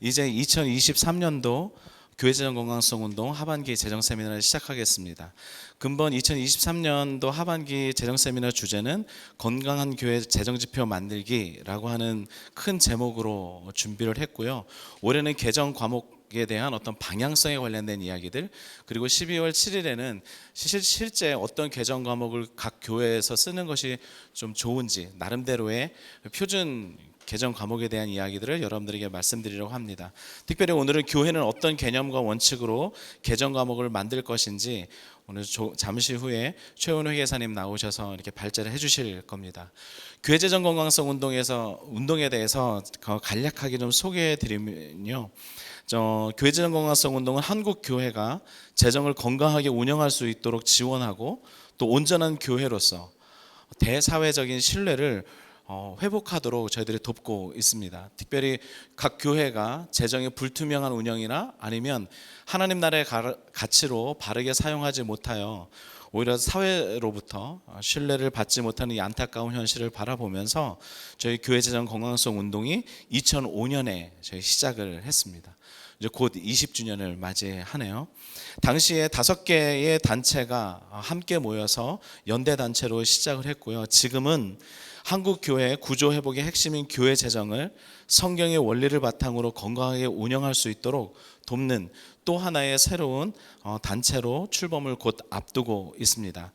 이제 2023년도 교회재정 건강성 운동 하반기 재정 세미나를 시작하겠습니다. 근본 2023년도 하반기 재정 세미나 주제는 건강한 교회 재정 지표 만들기라고 하는 큰 제목으로 준비를 했고요. 올해는 개정 과목에 대한 어떤 방향성에 관련된 이야기들, 그리고 12월 7일에는 실제 어떤 개정 과목을 각 교회에서 쓰는 것이 좀 좋은지 나름대로의 표준 개정 과목에 대한 이야기들을 여러분들에게 말씀드리려고 합니다. 특별히 오늘은 교회는 어떤 개념과 원칙으로 개정 과목을 만들 것인지 오늘 잠시 후에 최원호 회계사님 나오셔서 이렇게 발제를 해주실 겁니다. 교회재정 건강성 운동에 대해서 간략하게 좀 소개해드리면요. 교회재정 건강성 운동은 한국 교회가 재정을 건강하게 운영할 수 있도록 지원하고 또 온전한 교회로서 대사회적인 신뢰를 회복하도록 저희들이 돕고 있습니다. 특별히 각 교회가 재정의 불투명한 운영이나 아니면 하나님 나라의 가치로 바르게 사용하지 못하여 오히려 사회로부터 신뢰를 받지 못하는 이 안타까운 현실을 바라보면서 저희 교회재정 건강성 운동이 2005년에 저희 시작을 했습니다. 이제 곧 20주년을 맞이하네요. 당시에 5개의 단체가 함께 모여서 연대단체로 시작을 했고요. 지금은 한국 교회 구조 회복의 핵심인 교회 재정을 성경의 원리를 바탕으로 건강하게 운영할 수 있도록 돕는 또 하나의 새로운 단체로 출범을 곧 앞두고 있습니다.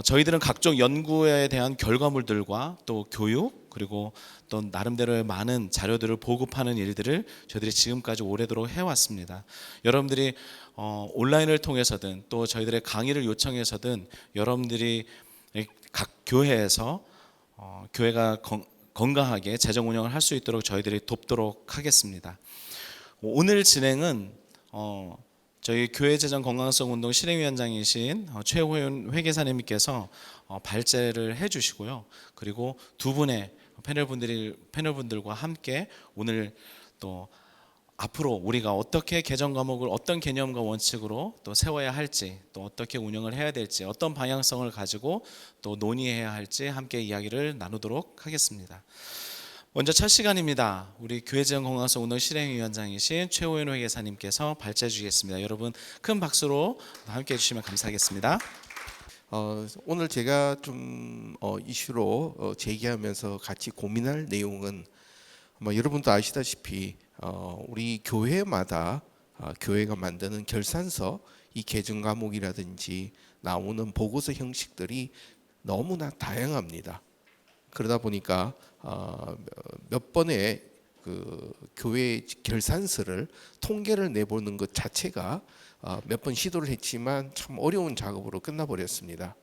저희들은 각종 연구에 대한 결과물들과 또 교육, 그리고 또 나름대로의 많은 자료들을 보급하는 일들을 저희들이 지금까지 오래도록 해왔습니다. 여러분들이 온라인을 통해서든 또 저희들의 강의를 요청해서든 여러분들이 각 교회에서 교회가 건강하게 재정 운영을 할 수 있도록 저희들이 돕도록 하겠습니다. 오늘 진행은 저희 교회재정 건강성 운동 실행위원장이신 최호연 회계사님께서 발제를 해주시고요. 그리고 두 분의 패널분들과 함께 오늘 또 앞으로 우리가 어떻게 개정 과목을 어떤 개념과 원칙으로 또 세워야 할지, 또 어떻게 운영을 해야 될지, 어떤 방향성을 가지고 또 논의해야 할지 함께 이야기를 나누도록 하겠습니다. 먼저 첫 시간입니다. 우리 교회재정 건강성 운동 실행위원장이신 최호연 회계사님께서 발제해 주시겠습니다. 여러분 큰 박수로 함께 해주시면 감사하겠습니다. 오늘 제가 좀 이슈로 제기하면서 같이 고민할 내용은 여러분도 아시다시피 우리 교회마다 교회가 만드는 결산서, 이 개정 과목이라든지 나오는 보고서 형식들이 너무나 다양합니다. 그러다 보니까 몇 번의 그 교회 결산서를 통계를 내보는 것 자체가 몇 번 시도를 했지만 참 어려운 작업으로 끝나버렸습니다.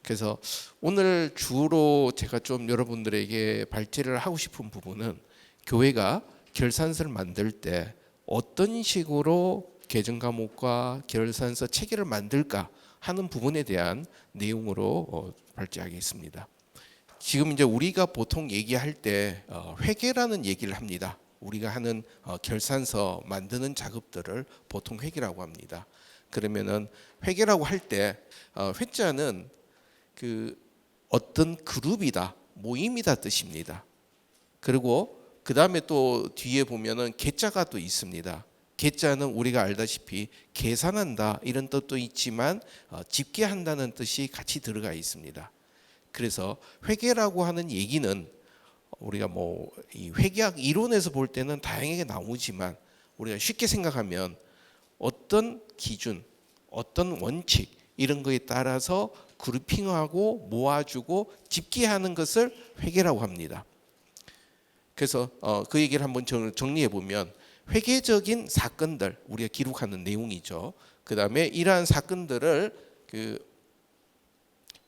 그래서 오늘 주로 제가 좀 여러분들에게 발제를 하고 싶은 부분은 교회가 결산서를 만들 때 어떤 식으로 개정 과목과 결산서 체계를 만들까 하는 부분에 대한 내용으로 발제하겠습니다. 지금 이제 우리가 보통 얘기할 때 회계라는 얘기를 합니다. 우리가 하는 결산서 만드는 작업들을 보통 회계라고 합니다. 그러면은 회계라고 할 때 회자는 그 어떤 그룹이다, 모임이다 뜻입니다. 그리고 그 다음에 또 뒤에 보면은 계자가 또 있습니다. 계자는 우리가 알다시피 계산한다 이런 뜻도 있지만 집계한다는 뜻이 같이 들어가 있습니다. 그래서 회계라고 하는 얘기는 우리가 이 회계학 이론에서 볼 때는 다양하게 나오지만 우리가 쉽게 생각하면 어떤 기준, 어떤 원칙 이런 거에 따라서 그룹핑하고 모아주고 집계하는 것을 회계라고 합니다. 그래서 그 얘기를 한번 정리해 보면 회계적인 사건들, 우리가 기록하는 내용이죠. 그 다음에 이러한 사건들을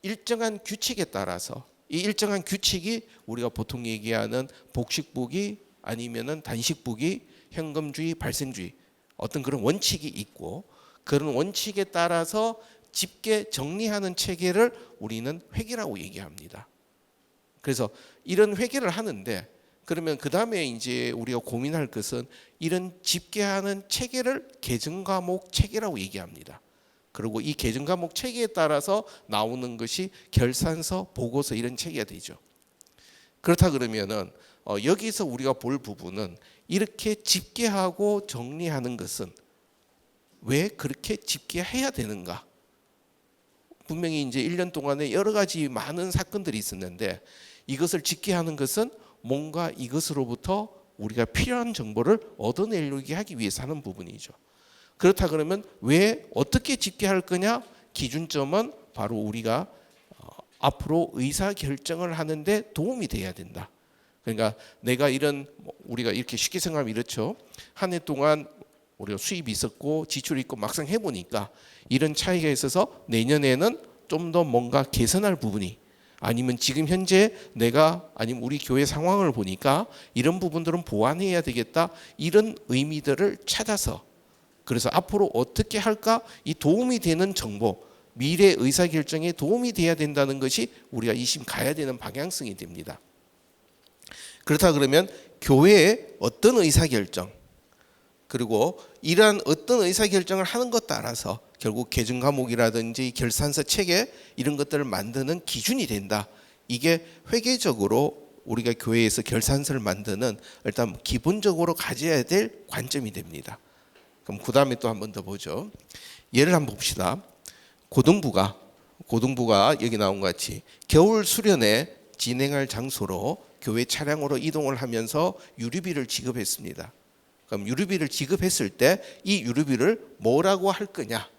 일정한 규칙에 따라서, 이 일정한 규칙이 우리가 보통 얘기하는 복식부기 아니면은 단식부기, 현금주의, 발생주의 어떤 그런 원칙이 있고, 그런 원칙에 따라서 집계 정리하는 체계를 우리는 회계라고 얘기합니다. 그래서 이런 회계를 하는데, 그러면 그 다음에 이제 우리가 고민할 것은 이런 집계하는 체계를 개정 과목 체계라고 얘기합니다. 그리고 이 개정 과목 체계에 따라서 나오는 것이 결산서, 보고서 이런 체계가 되죠. 그렇다 그러면은 여기서 우리가 볼 부분은 이렇게 집계하고 정리하는 것은 왜 그렇게 집계해야 되는가? 분명히 이제 1년 동안에 여러 가지 많은 사건들이 있었는데 이것을 집계하는 것은 뭔가 이것으로부터 우리가 필요한 정보를 얻어내려고 하기 위해서 하는 부분이죠. 그렇다 그러면 왜 어떻게 집계할 거냐? 기준점은 바로 우리가 앞으로 의사 결정을 하는데 도움이 돼야 된다. 그러니까 내가 이런 우리가 이렇게 쉽게 생각하면 이렇죠. 한 해 동안 우리가 수입이 있었고 지출이 있고 막상 해보니까 이런 차이가 있어서 내년에는 좀 더 뭔가 개선할 부분이 아니면 지금 현재 내가 아니면 우리 교회 상황을 보니까 이런 부분들은 보완해야 되겠다. 이런 의미들을 찾아서 그래서 앞으로 어떻게 할까? 이 도움이 되는 정보 미래 의사결정에 도움이 돼야 된다는 것이 우리가 이심 가야 되는 방향성이 됩니다. 그렇다 그러면 교회의 어떤 의사결정 그리고 이러한 어떤 의사결정을 하는 것 따라서 결국 개정 과목이라든지 결산서 체계 이런 것들을 만드는 기준이 된다. 이게 회계적으로 우리가 교회에서 결산서를 만드는 일단 기본적으로 가져야 될 관점이 됩니다. 그럼 그 다음에 또 한 번 더 보죠. 예를 한번 봅시다. 고등부가 여기 나온 것 같이 겨울 수련회 진행할 장소로 교회 차량으로 이동을 하면서 유류비를 지급했습니다. 그럼 유류비를 지급했을 때 이 유류비를 뭐라고 할 거냐?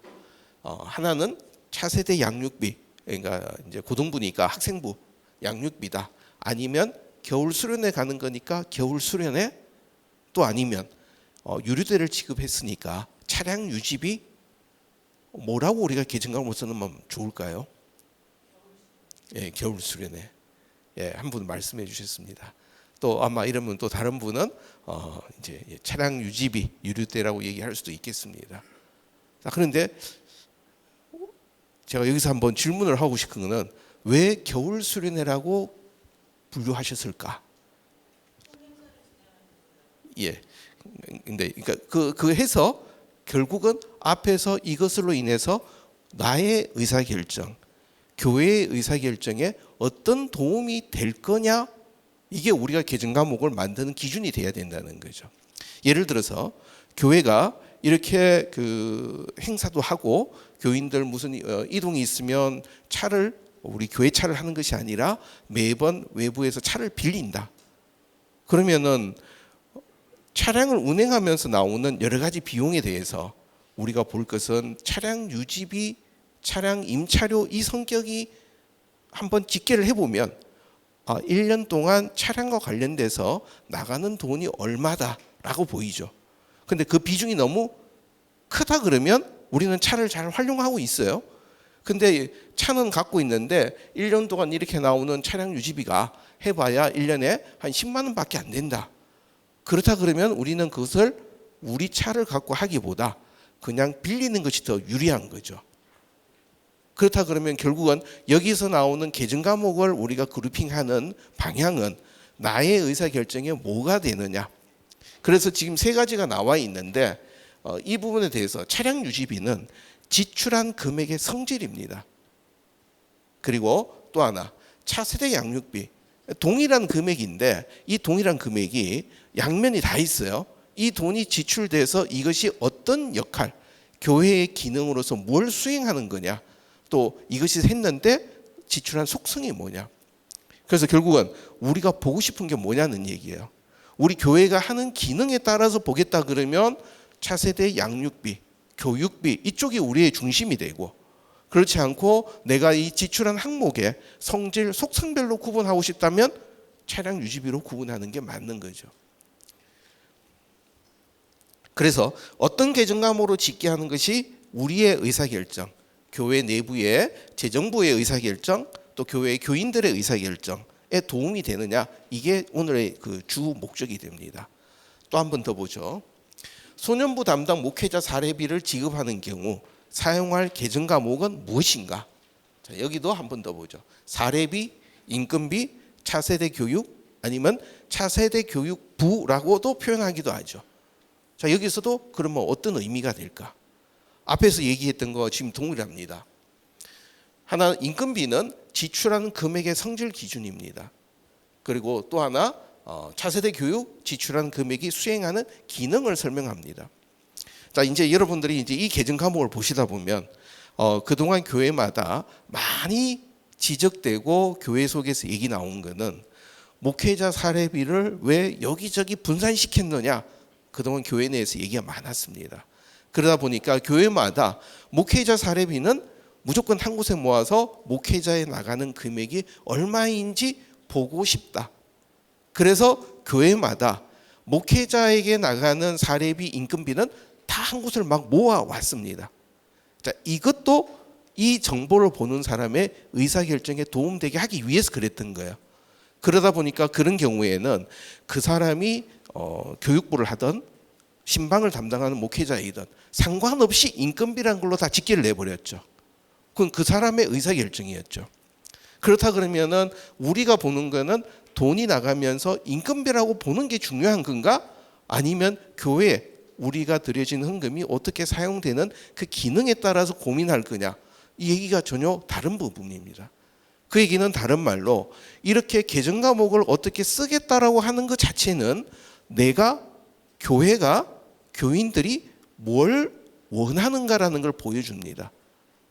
하나는 차세대 양육비, 그러니까 이제 고등부니까 학생부 양육비다. 아니면 겨울 수련회 가는 거니까 겨울 수련회, 또 아니면 유류대를 지급했으니까 차량 유지비, 뭐라고 우리가 계정강을 써놓으면 좋을까요? 예, 겨울 수련회. 예, 한 분 말씀해 주셨습니다. 또 아마 이러면 또 다른 분은 이제 차량 유지비, 유류대라고 얘기할 수도 있겠습니다. 자, 그런데 제가 여기서 한번 질문을 하고 싶은 거는 왜 겨울 수련회라고 분류하셨을까? 예, 근데 그러니까 그 해서 결국은 앞에서 이것으로 인해서 나의 의사결정, 교회의 의사결정에 어떤 도움이 될 거냐? 이게 우리가 개정 과목을 만드는 기준이 돼야 된다는 거죠. 예를 들어서 교회가 이렇게 그 행사도 하고 교인들 무슨 이동이 있으면 차를 우리 교회 차를 하는 것이 아니라 매번 외부에서 차를 빌린다. 그러면은 차량을 운행하면서 나오는 여러 가지 비용에 대해서 우리가 볼 것은 차량 유지비, 차량 임차료 이 성격이 한번 집계를 해보면 1년 동안 차량과 관련돼서 나가는 돈이 얼마다라고 보이죠. 근데 그 비중이 너무 크다 그러면 우리는 차를 잘 활용하고 있어요. 근데 차는 갖고 있는데 1년 동안 이렇게 나오는 차량 유지비가 해봐야 1년에 한 10만 원밖에 안 된다. 그렇다 그러면 우리는 그것을 우리 차를 갖고 하기보다 그냥 빌리는 것이 더 유리한 거죠. 그렇다 그러면 결국은 여기서 나오는 개정 과목을 우리가 그룹핑하는 방향은 나의 의사결정에 뭐가 되느냐. 그래서 지금 세 가지가 나와 있는데 이 부분에 대해서 차량 유지비는 지출한 금액의 성질입니다. 그리고 또 하나 차세대 양육비 동일한 금액인데 이 동일한 금액이 양면이 다 있어요. 이 돈이 지출돼서 이것이 어떤 역할, 교회의 기능으로서 뭘 수행하는 거냐, 또 이것이 했는데 지출한 속성이 뭐냐. 그래서 결국은 우리가 보고 싶은 게 뭐냐는 얘기예요. 우리 교회가 하는 기능에 따라서 보겠다 그러면 차세대 양육비, 교육비 이쪽이 우리의 중심이 되고, 그렇지 않고 내가 이 지출한 항목의 성질, 속성별로 구분하고 싶다면 차량 유지비로 구분하는 게 맞는 거죠. 그래서 어떤 개정 과목으로 집계하는 것이 우리의 의사결정, 교회 내부의 재정부의 의사결정, 또 교회의 교인들의 의사결정에 도움이 되느냐, 이게 오늘의 그 주 목적이 됩니다. 또 한 번 더 보죠. 소년부 담당 목회자 사례비를 지급하는 경우 사용할 개정 과목은 무엇인가? 자, 여기도 한 번 더 보죠. 사례비, 인건비, 차세대 교육, 아니면 차세대 교육부라고도 표현하기도 하죠. 자, 여기서도 그러면 어떤 의미가 될까? 앞에서 얘기했던 거 지금 동일합니다. 하나, 인건비는 지출하는 금액의 성질 기준입니다. 그리고 또 하나, 차세대 교육 지출한 금액이 수행하는 기능을 설명합니다. 자, 이제 여러분들이 이제 이 개정 과목을 보시다 보면 그동안 교회마다 많이 지적되고 교회 속에서 얘기 나온 거는 목회자 사례비를 왜 여기저기 분산시켰느냐, 그동안 교회 내에서 얘기가 많았습니다. 그러다 보니까 교회마다 목회자 사례비는 무조건 한 곳에 모아서 목회자에 나가는 금액이 얼마인지 보고 싶다. 그래서 교회마다 목회자에게 나가는 사례비, 인건비는 다 한 곳을 막 모아 왔습니다. 자, 이것도 이 정보를 보는 사람의 의사결정에 도움되게 하기 위해서 그랬던 거예요. 그러다 보니까 그런 경우에는 그 사람이 교육부를 하던 신방을 담당하는 목회자이든 상관없이 인건비라는 걸로 다 직계를 내버렸죠. 그건 그 사람의 의사결정이었죠. 그렇다 그러면은 우리가 보는 거는 돈이 나가면서 인건비라고 보는 게 중요한 건가? 아니면 교회에 우리가 들여진 헌금이 어떻게 사용되는 그 기능에 따라서 고민할 거냐? 이 얘기가 전혀 다른 부분입니다. 그 얘기는 다른 말로 이렇게 개정 과목을 어떻게 쓰겠다라고 하는 것 자체는 내가, 교회가, 교인들이 뭘 원하는가라는 걸 보여줍니다.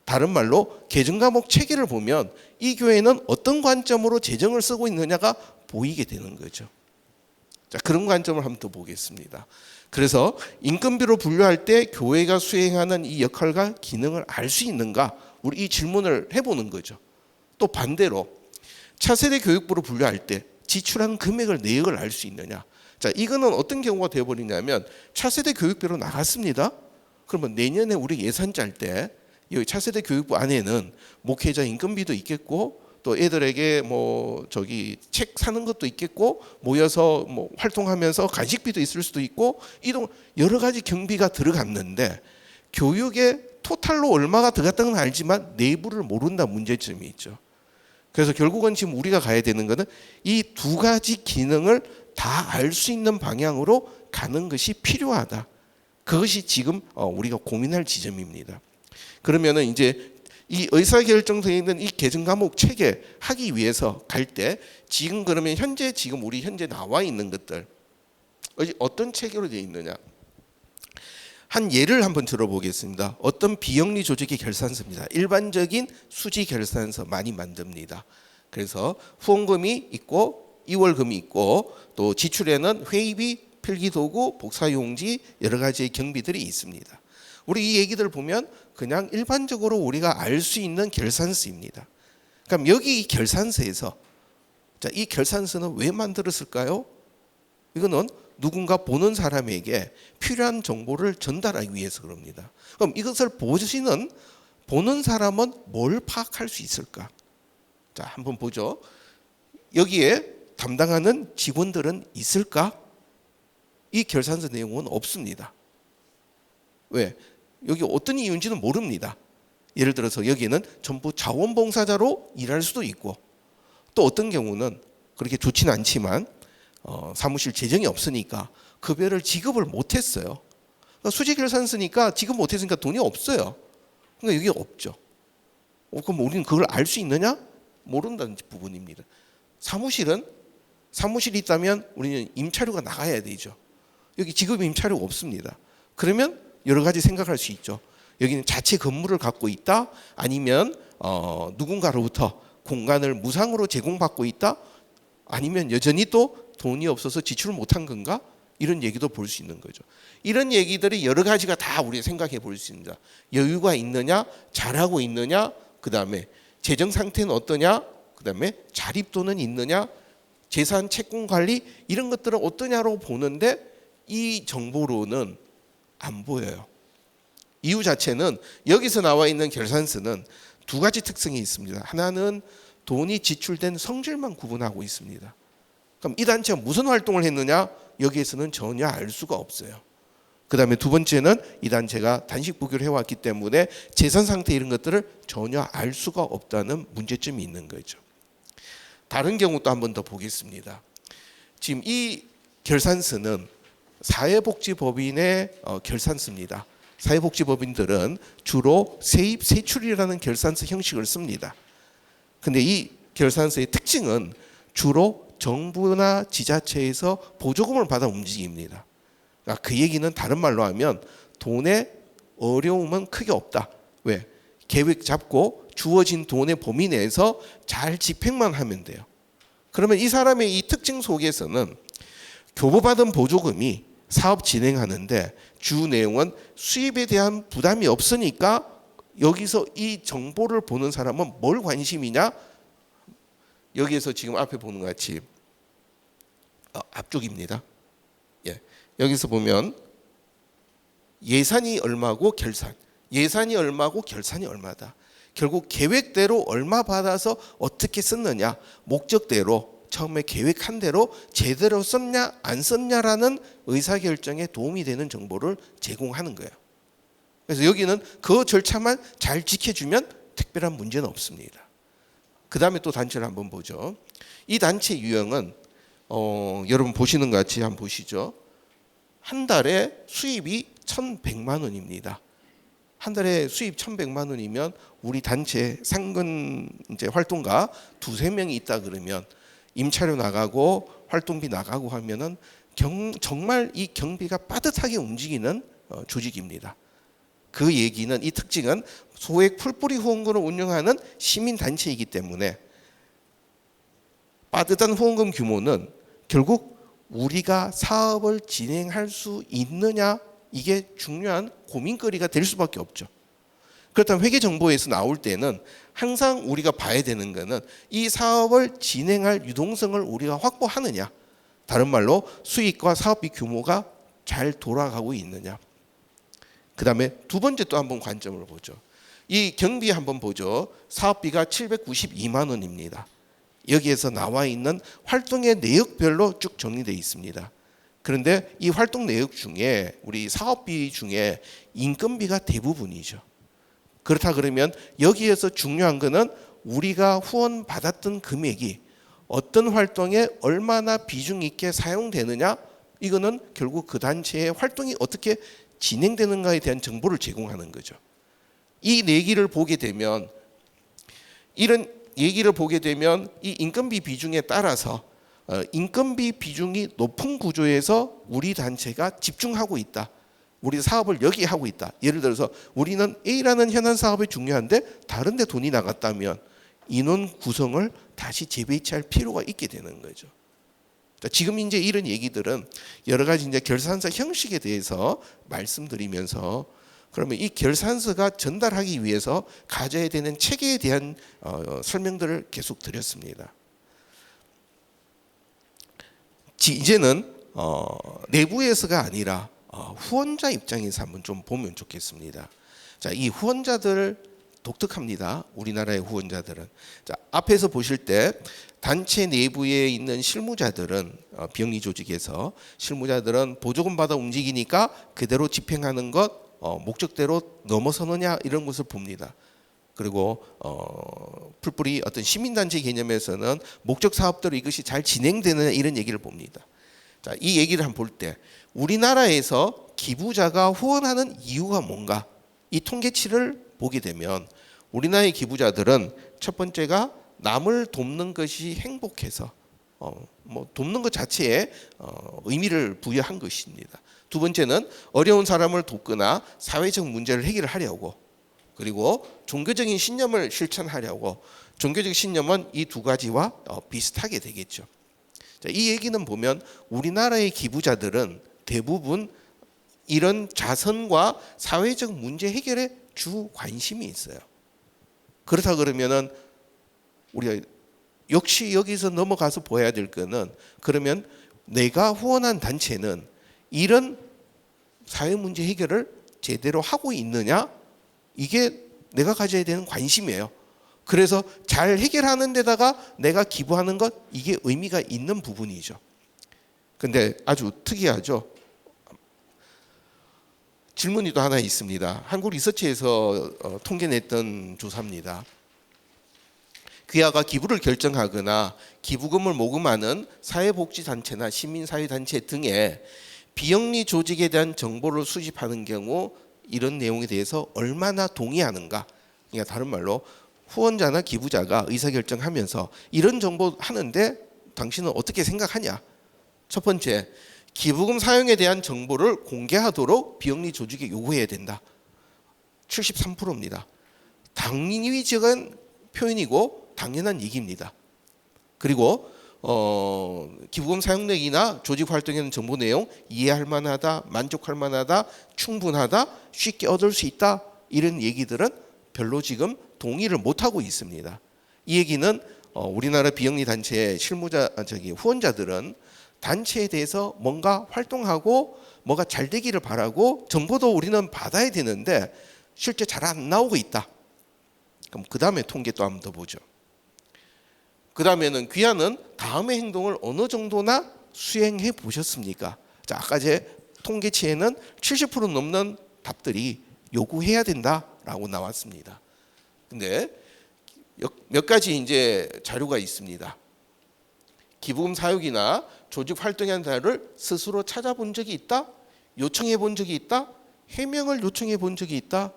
다른 말로 개정 과목 체계를 보면 이 교회는 어떤 관점으로 재정을 쓰고 있느냐가 보이게 되는 거죠. 자, 그런 관점을 한번 더 보겠습니다. 그래서 인건비로 분류할 때 교회가 수행하는 이 역할과 기능을 알 수 있는가? 우리 이 질문을 해보는 거죠. 또 반대로 차세대 교육부로 분류할 때 지출한 금액을, 내역을 알 수 있느냐? 자, 이거는 어떤 경우가 되어버리냐면 차세대 교육비로 나갔습니다. 그러면 내년에 우리 예산 짤 때 이 차세대 교육부 안에는 목회자 인건비도 있겠고 또 애들에게 책 사는 것도 있겠고 모여서 활동하면서 간식비도 있을 수도 있고 이동 여러 가지 경비가 들어갔는데 교육에 토탈로 얼마가 들어갔다는 건 알지만 내부를 모른다 문제점이 있죠. 그래서 결국은 지금 우리가 가야 되는 것은 이 두 가지 기능을 다 알 수 있는 방향으로 가는 것이 필요하다. 그것이 지금 우리가 고민할 지점입니다. 그러면은 이제 이 의사결정서에 있는 이 개정 과목 체계 하기 위해서 갈 때 지금 그러면 우리 현재 나와 있는 것들 어떤 체계로 되어 있느냐? 한 예를 한번 들어보겠습니다. 어떤 비영리 조직의 결산서입니다. 일반적인 수지 결산서 많이 만듭니다. 그래서 후원금이 있고 이월금이 있고 또 지출에는 회의비, 필기도구, 복사용지 여러 가지의 경비들이 있습니다. 우리 이 얘기들 보면 그냥 일반적으로 우리가 알 수 있는 결산서입니다. 그럼 여기 이 결산서에서 이 결산서는 왜 만들었을까요? 이거는 누군가 보는 사람에게 필요한 정보를 전달하기 위해서 그럽니다. 그럼 이것을 보는 사람은 뭘 파악할 수 있을까? 자, 한번 보죠. 여기에 담당하는 직원들은 있을까? 이 결산서 내용은 없습니다. 왜? 여기 어떤 이유인지는 모릅니다. 예를 들어서 여기는 전부 자원봉사자로 일할 수도 있고 또 어떤 경우는 그렇게 좋지는 않지만 사무실 재정이 없으니까 급여를 지급을 못했어요. 그러니까 수지결산서니까 지급 못했으니까 돈이 없어요. 그러니까 여기 없죠. 그럼 우리는 그걸 알 수 있느냐? 모른다는 부분입니다. 사무실이 있다면 우리는 임차료가 나가야 되죠. 여기 지급 임차료가 없습니다. 그러면 여러 가지 생각할 수 있죠. 여기는 자체 건물을 갖고 있다, 아니면 누군가로부터 공간을 무상으로 제공받고 있다, 아니면 여전히 또 돈이 없어서 지출을 못한 건가? 이런 얘기도 볼 수 있는 거죠. 이런 얘기들이 여러 가지가 다 우리가 생각해 볼 수 있습니다. 여유가 있느냐, 잘하고 있느냐, 그 다음에 재정 상태는 어떠냐, 그 다음에 자립도는 있느냐, 재산 채권 관리 이런 것들은 어떠냐로 보는데 이 정보로는 안 보여요. 이유 자체는 여기서 나와 있는 결산서는 두 가지 특성이 있습니다. 하나는 돈이 지출된 성질만 구분하고 있습니다. 그럼 이 단체가 무슨 활동을 했느냐? 여기에서는 전혀 알 수가 없어요. 그 다음에 두 번째는 이 단체가 단식 부교를 해왔기 때문에 재산 상태 이런 것들을 전혀 알 수가 없다는 문제점이 있는 거죠. 다른 경우도 한 번 더 보겠습니다. 지금 이 결산서는 사회복지법인의 결산서입니다. 사회복지법인들은 주로 세입 세출이라는 결산서 형식을 씁니다. 근데 이 결산서의 특징은 주로 정부나 지자체에서 보조금을 받아 움직입니다. 그러니까 그 얘기는 다른 말로 하면 돈의 어려움은 크게 없다. 왜? 계획 잡고 주어진 돈의 범위 내에서 잘 집행만 하면 돼요. 그러면 이 사람의 이 특징 속에서는 교부받은 보조금이 사업 진행하는데 주 내용은 수입에 대한 부담이 없으니까 여기서 이 정보를 보는 사람은 뭘 관심이냐? 여기에서 지금 앞에 보는 것 같이 앞쪽입니다. 예. 여기서 보면 예산이 얼마고 결산, 예산이 얼마고 결산이 얼마다. 결국 계획대로 얼마 받아서 어떻게 썼느냐, 목적대로 처음에 계획한 대로 제대로 썼냐 안 썼냐라는 의사결정에 도움이 되는 정보를 제공하는 거예요. 그래서 여기는 그 절차만 잘 지켜주면 특별한 문제는 없습니다. 그 다음에 또 단체를 한번 보죠. 이 단체 유형은 여러분 보시는 것 같이 한번 보시죠. 한 달에 수입이 1,100만 원입니다. 한 달에 수입 1,100만 원이면 우리 단체 상근 이제 활동가 두세 명이 있다 그러면 임차료 나가고 활동비 나가고 하면은 정말 이 경비가 빠듯하게 움직이는 조직입니다. 그 얘기는 이 특징은 소액 풀뿌리 후원금을 운영하는 시민단체이기 때문에 빠듯한 후원금 규모는 결국 우리가 사업을 진행할 수 있느냐 이게 중요한 고민거리가 될 수밖에 없죠. 그렇다면 회계정보에서 나올 때는 항상 우리가 봐야 되는 것은 이 사업을 진행할 유동성을 우리가 확보하느냐, 다른 말로 수익과 사업비 규모가 잘 돌아가고 있느냐. 그 다음에 두 번째 또 한번 관점을 보죠. 이 경비 한번 보죠. 사업비가 792만 원입니다. 여기에서 나와 있는 활동의 내역별로 쭉 정리되어 있습니다. 그런데 이 활동 내역 중에 우리 사업비 중에 인건비가 대부분이죠. 그렇다 그러면 여기에서 중요한 것은 우리가 후원 받았던 금액이 어떤 활동에 얼마나 비중 있게 사용되느냐, 이거는 결국 그 단체의 활동이 어떻게 진행되는가에 대한 정보를 제공하는 거죠. 이 얘기를 보게 되면 이런 얘기를 보게 되면 이 인건비 비중에 따라서 인건비 비중이 높은 구조에서 우리 단체가 집중하고 있다. 우리 사업을 여기 하고 있다. 예를 들어서 우리는 A라는 현안 사업이 중요한데 다른 데 돈이 나갔다면 인원 구성을 다시 재배치할 필요가 있게 되는 거죠. 지금 이제 이런 얘기들은 여러 가지 이제 결산서 형식에 대해서 말씀드리면서 그러면 이 결산서가 전달하기 위해서 가져야 되는 체계에 대한 설명들을 계속 드렸습니다. 이제는 내부에서가 아니라 후원자 입장에서 한번 좀 보면 좋겠습니다. 자, 이 후원자들 독특합니다. 우리나라의 후원자들은. 자, 앞에서 보실 때 단체 내부에 있는 실무자들은 비영리 조직에서 실무자들은 보조금 받아 움직이니까 그대로 집행하는 것 목적대로 넘어서느냐 이런 것을 봅니다. 그리고 풀뿌리 어떤 시민단체 개념에서는 목적 사업대로 이것이 잘 진행되느냐 이런 얘기를 봅니다. 자, 이 얘기를 한번 볼 때 우리나라에서 기부자가 후원하는 이유가 뭔가 이 통계치를 보게 되면 우리나라의 기부자들은 첫 번째가 남을 돕는 것이 행복해서 돕는 것 자체에 의미를 부여한 것입니다. 두 번째는 어려운 사람을 돕거나 사회적 문제를 해결하려고, 그리고 종교적인 신념을 실천하려고. 종교적 신념은 이 두 가지와 비슷하게 되겠죠. 자, 이 얘기는 보면 우리나라의 기부자들은 대부분 이런 자선과 사회적 문제 해결에 주 관심이 있어요. 그렇다 그러면은 우리가 역시 여기서 넘어가서 보아야 될 거는 그러면 내가 후원한 단체는 이런 사회 문제 해결을 제대로 하고 있느냐? 이게 내가 가져야 되는 관심이에요. 그래서 잘 해결하는 데다가 내가 기부하는 것, 이게 의미가 있는 부분이죠. 근데 아주 특이하죠. 질문이 또 하나 있습니다. 한국 리서치에서 통계냈던 조사입니다. 귀하가 기부를 결정하거나 기부금을 모금하는 사회복지단체나 시민사회단체 등의 비영리 조직에 대한 정보를 수집하는 경우 이런 내용에 대해서 얼마나 동의하는가. 그러니까 다른 말로 후원자나 기부자가 의사결정하면서 이런 정보 하는데 당신은 어떻게 생각하냐? 첫 번째, 기부금 사용에 대한 정보를 공개하도록 비영리 조직에 요구해야 된다. 73%입니다. 당위적인 표현이고 당연한 얘기입니다. 그리고 기부금 사용액이나 조직 활동에 대한 정보 내용 이해할 만하다, 만족할 만하다, 충분하다, 쉽게 얻을 수 있다, 이런 얘기들은 별로 지금 동의를 못하고 있습니다. 이 얘기는 우리나라 비영리 단체의 후원자들은 단체에 대해서 뭔가 활동하고 뭐가 잘 되기를 바라고 정보도 우리는 받아야 되는데 실제 잘 안 나오고 있다. 그럼 그 다음에 통계 또 한번 더 보죠. 그 다음에는 귀하는 다음의 행동을 어느 정도나 수행해 보셨습니까? 자, 아까 제 통계치에는 70% 넘는 답들이 요구해야 된다라고 나왔습니다. 근데 몇 가지 이제 자료가 있습니다. 기부금 사육이나 조직 활동에 대한 자료를 스스로 찾아본 적이 있다? 요청해 본 적이 있다? 해명을 요청해 본 적이 있다?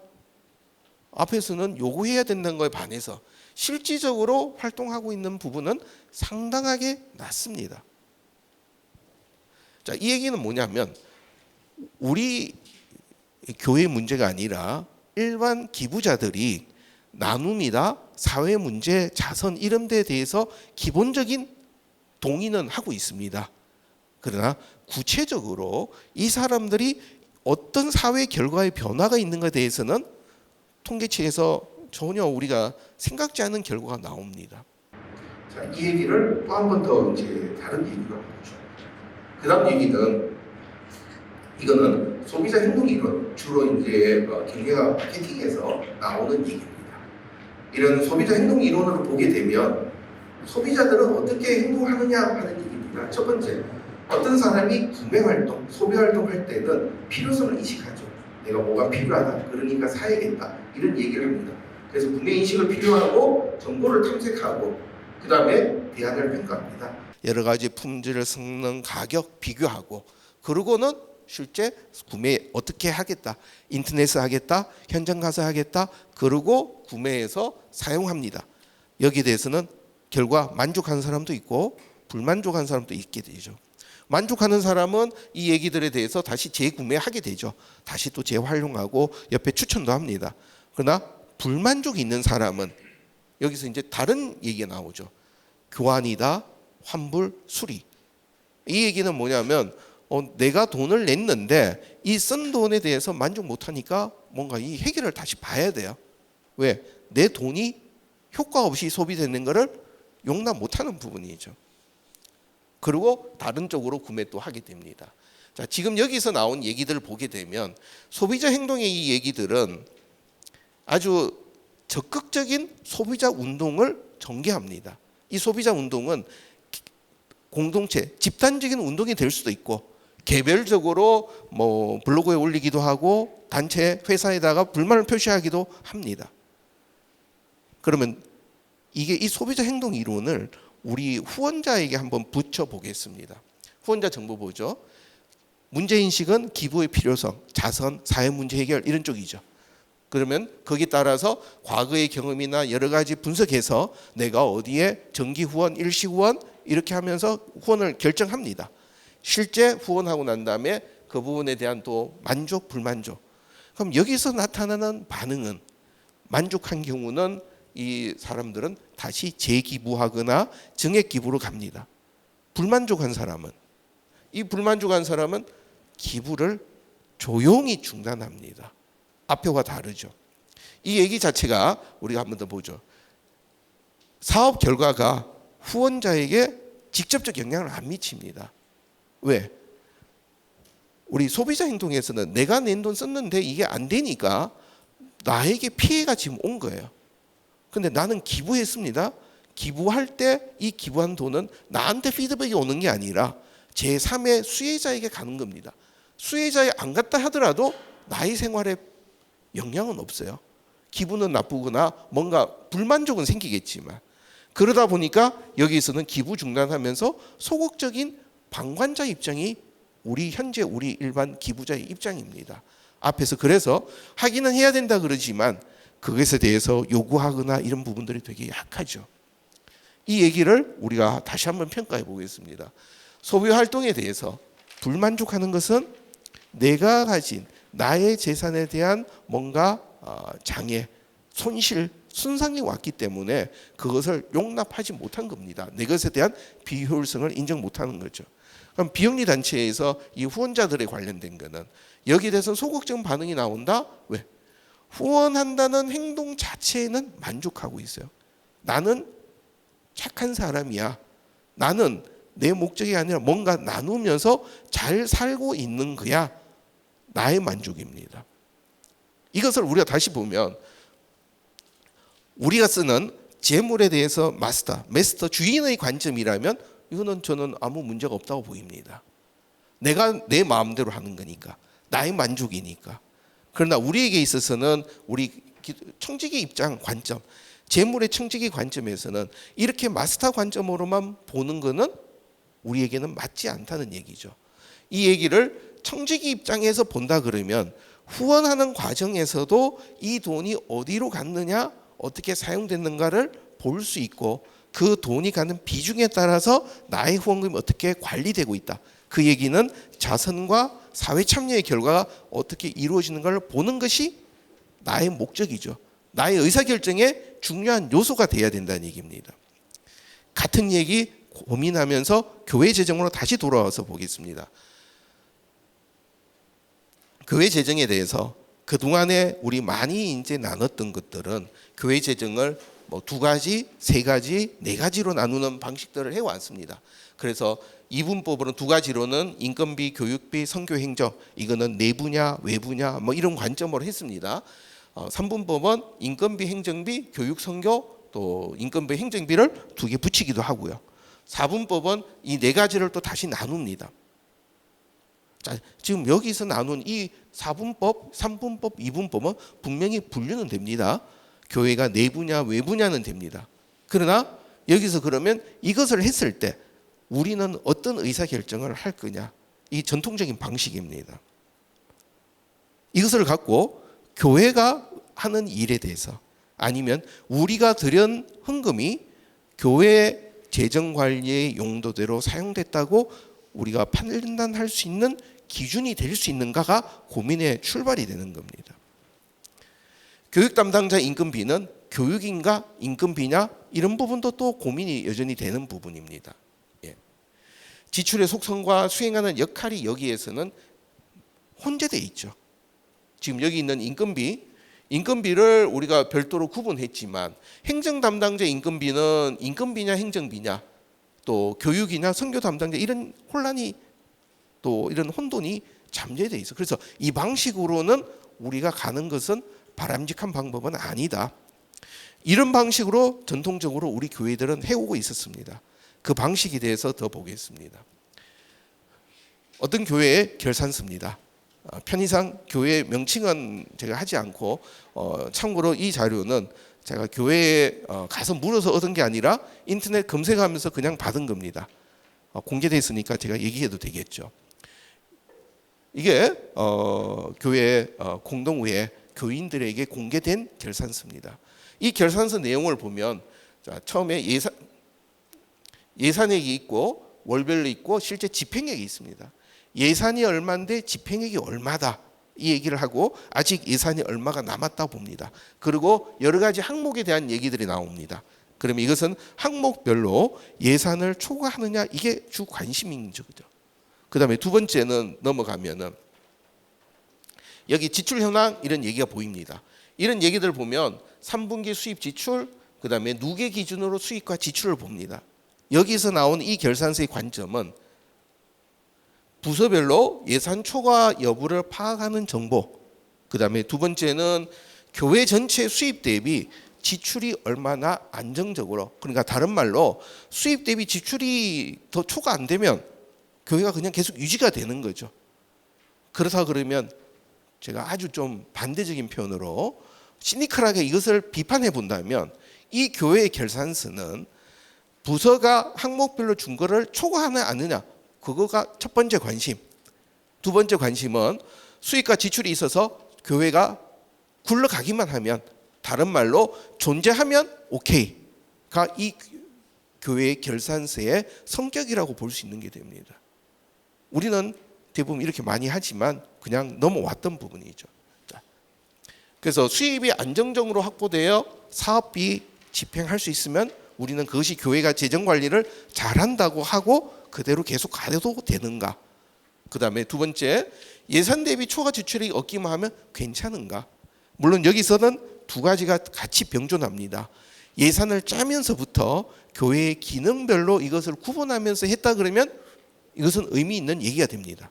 앞에서는 요구해야 된다는 거에 반해서 실질적으로 활동하고 있는 부분은 상당하게 낮습니다. 자, 이 얘기는 뭐냐면 우리 교회 문제가 아니라 일반 기부자들이 나눔이나 사회 문제, 자선 이런 데에 대해서 기본적인 동의는 하고 있습니다. 그러나 구체적으로 이 사람들이 어떤 사회 결과의 변화가 있는가에 대해서는 통계치에서 전혀 우리가 생각지 않은 결과가 나옵니다. 자, 이 얘기를 또 한 번 더 이제 다른 얘기로 보죠. 그다음 얘기는 이거는 소비자 행동 이론, 주로 이제 경제학 마케팅에서 나오는 얘기입니다. 이런 소비자 행동 이론을 보게 되면 소비자들은 어떻게 행동하느냐 하는 얘기입니다. 첫 번째, 어떤 사람이 구매 활동, 소비 활동할 때는 필요성을 인식하죠. 내가 뭐가 필요하다, 그러니까 사야겠다, 이런 얘기를 합니다. 그래서 구매 인식을 필요하고 정보를 탐색하고 그 다음에 대안을 평가합니다. 여러 가지 품질, 성능, 가격 비교하고 그러고는 실제 구매 어떻게 하겠다, 인터넷에 하겠다, 현장 가서 하겠다, 그러고 구매해서 사용합니다. 여기에 대해서는 결과 만족하는 사람도 있고 불만족한 사람도 있게 되죠. 만족하는 사람은 이 얘기들에 대해서 다시 재구매하게 되죠. 다시 또 재활용하고 옆에 추천도 합니다. 그러나 불만족이 있는 사람은 여기서 이제 다른 얘기가 나오죠. 교환이다, 환불, 수리. 이 얘기는 뭐냐면 내가 돈을 냈는데 이 쓴 돈에 대해서 만족 못하니까 뭔가 이 해결을 다시 봐야 돼요. 왜? 내 돈이 효과 없이 소비되는 것을 용납 못하는 부분이죠. 그리고 다른 쪽으로 구매 또 하게 됩니다. 자, 지금 여기서 나온 얘기들을 보게 되면 소비자 행동의 이 얘기들은 아주 적극적인 소비자 운동을 전개합니다. 이 소비자 운동은 공동체, 집단적인 운동이 될 수도 있고 개별적으로 뭐 블로그에 올리기도 하고 단체, 회사에다가 불만을 표시하기도 합니다. 그러면 이게 이 소비자 행동 이론을 우리 후원자에게 한번 붙여 보겠습니다. 후원자 정보 보죠. 문제인식은 기부의 필요성, 자선, 사회 문제 해결 이런 쪽이죠. 그러면 거기에 따라서 과거의 경험이나 여러 가지 분석해서 내가 어디에 정기 후원, 일시 후원 이렇게 하면서 후원을 결정합니다. 실제 후원하고 난 다음에 그 부분에 대한 또 만족, 불만족. 그럼 여기서 나타나는 반응은 만족한 경우는 이 사람들은 다시 재기부하거나 증액 기부로 갑니다. 불만족한 사람은 기부를 조용히 중단합니다. 앞표가 다르죠. 이 얘기 자체가 우리가 한 번 더 보죠. 사업 결과가 후원자에게 직접적 영향을 안 미칩니다. 왜? 우리 소비자 행동에서는 내가 낸 돈 썼는데 이게 안 되니까 나에게 피해가 지금 온 거예요. 근데 나는 기부했습니다. 기부할 때 이 기부한 돈은 나한테 피드백이 오는 게 아니라 제3의 수혜자에게 가는 겁니다. 수혜자에 안 갔다 하더라도 나의 생활에 영향은 없어요. 기분은 나쁘거나 뭔가 불만족은 생기겠지만 그러다 보니까 여기서는 기부 중단하면서 소극적인 방관자 입장이 현재 우리 일반 기부자의 입장입니다. 앞에서 그래서 하기는 해야 된다 그러지만 그것에 대해서 요구하거나 이런 부분들이 되게 약하죠. 이 얘기를 우리가 다시 한번 평가해 보겠습니다. 소비 활동에 대해서 불만족하는 것은 내가 가진 나의 재산에 대한 뭔가 장애, 손실, 손상이 왔기 때문에 그것을 용납하지 못한 겁니다. 내 것에 대한 비효율성을 인정 못하는 거죠. 그럼 비영리 단체에서 이 후원자들에 관련된 거는 여기에 대해서 소극적 반응이 나온다. 왜? 후원한다는 행동 자체에는 만족하고 있어요. 나는 착한 사람이야. 나는 내 목적이 아니라 뭔가 나누면서 잘 살고 있는 거야. 나의 만족입니다. 이것을 우리가 다시 보면 우리가 쓰는 재물에 대해서 마스터, 주인의 관점이라면 이거는 저는 아무 문제가 없다고 보입니다. 내가 내 마음대로 하는 거니까, 나의 만족이니까. 그러나 우리에게 있어서는 우리 청지기 입장 관점, 재물의 청지기 관점에서는 이렇게 마스터 관점으로만 보는 거는 우리에게는 맞지 않다는 얘기죠. 이 얘기를 청지기 입장에서 본다 그러면 후원하는 과정에서도 이 돈이 어디로 갔느냐, 어떻게 사용됐는가를 볼 수 있고 그 돈이 가는 비중에 따라서 나의 후원금이 어떻게 관리되고 있다. 그 얘기는 자선과 사회 참여의 결과가 어떻게 이루어지는가를 보는 것이 나의 목적이죠. 나의 의사결정에 중요한 요소가 돼야 된다는 얘기입니다. 같은 얘기 고민하면서 교회 재정으로 다시 돌아와서 보겠습니다. 교회 재정에 대해서 그동안에 우리 많이 이제 나눴던 것들은 교회 재정을 뭐 2가지, 3가지, 4가지로 나누는 방식들을 해왔습니다. 그래서 이분법으로는 2가지로는 인건비, 교육비, 선교행정, 이거는 내부냐, 외부냐 뭐 이런 관점으로 했습니다. 3분법은 인건비, 행정비, 교육, 선교, 또 인건비, 행정비를 2개 붙이기도 하고요. 4분법은 이 4가지를 또 다시 나눕니다. 자, 지금 여기서 나눈 이 4분법, 3분법, 2분법은 분명히 분류는 됩니다. 교회가 내부냐 외부냐는 됩니다. 그러나 여기서 그러면 이것을 했을 때 우리는 어떤 의사결정을 할 거냐, 이 전통적인 방식입니다. 이것을 갖고 교회가 하는 일에 대해서 아니면 우리가 들인 헌금이 교회 재정관리의 용도대로 사용됐다고 우리가 판단할 수 있는 기준이 될 수 있는가가 고민의 출발이 되는 겁니다. 교육 담당자 임금비는 교육인가 임금비냐 이런 부분도 또 고민이 여전히 되는 부분입니다. 예. 지출의 속성과 수행하는 역할이 여기에서는 혼재되어 있죠. 지금 여기 있는 임금비를 우리가 별도로 구분했지만 행정 담당자 임금비는 임금비냐 행정비냐 또 교육이냐 선교 담당자 이런 혼란이 또 이런 혼돈이 잠재되어 있어. 그래서 이 방식으로는 우리가 가는 것은 바람직한 방법은 아니다. 이런 방식으로 전통적으로 우리 교회들은 해오고 있었습니다. 그 방식에 대해서 더 보겠습니다. 어떤 교회의 결산서입니다. 편의상 교회 명칭은 제가 하지 않고 참고로 이 자료는 제가 교회에 가서 물어서 얻은 게 아니라 인터넷 검색하면서 그냥 받은 겁니다. 공개되어 있으니까 제가 얘기해도 되겠죠. 이게 교회 공동회에 교인들에게 공개된 결산서입니다. 이 결산서 내용을 보면 자, 처음에 예산액이 있고 월별로 있고 실제 집행액이 있습니다. 예산이 얼마인데 집행액이 얼마다 이 얘기를 하고 아직 예산이 얼마가 남았다 봅니다. 그리고 여러 가지 항목에 대한 얘기들이 나옵니다. 그러면 이것은 항목별로 예산을 초과하느냐 이게 주 관심인 거죠. 그 다음에 2번째는 넘어가면은 여기 지출 현황 이런 얘기가 보입니다. 이런 얘기들 보면 3분기 수입 지출 그 다음에 누계 기준으로 수입과 지출을 봅니다. 여기서 나온 이 결산서의 관점은 부서별로 예산 초과 여부를 파악하는 정보 그 다음에 2번째는 교회 전체 수입 대비 지출이 얼마나 안정적으로 그러니까 다른 말로 수입 대비 지출이 더 초과 안 되면 교회가 그냥 계속 유지가 되는 거죠. 그렇다 그러면 제가 아주 좀 반대적인 표현으로 시니컬하게 이것을 비판해 본다면 이 교회의 결산서는 부서가 항목별로 준 거를 초과하느냐 안 하느냐 그거가 첫 번째 관심. 2번째 관심은 수입과 지출이 있어서 교회가 굴러가기만 하면 다른 말로 존재하면 오케이가 이 교회의 결산서의 성격이라고 볼 수 있는 게 됩니다. 우리는 대부분 이렇게 많이 하지만 그냥 넘어왔던 부분이죠. 그래서 수입이 안정적으로 확보되어 사업비 집행할 수 있으면 우리는 그것이 교회가 재정 관리를 잘한다고 하고 그대로 계속 가도 되는가? 그다음에 두 번째, 예산 대비 초과 지출이 없기만 하면 괜찮은가? 물론 여기서는 두 가지가 같이 병존합니다. 예산을 짜면서부터 교회의 기능별로 이것을 구분하면서 했다 그러면 이것은 의미 있는 얘기가 됩니다.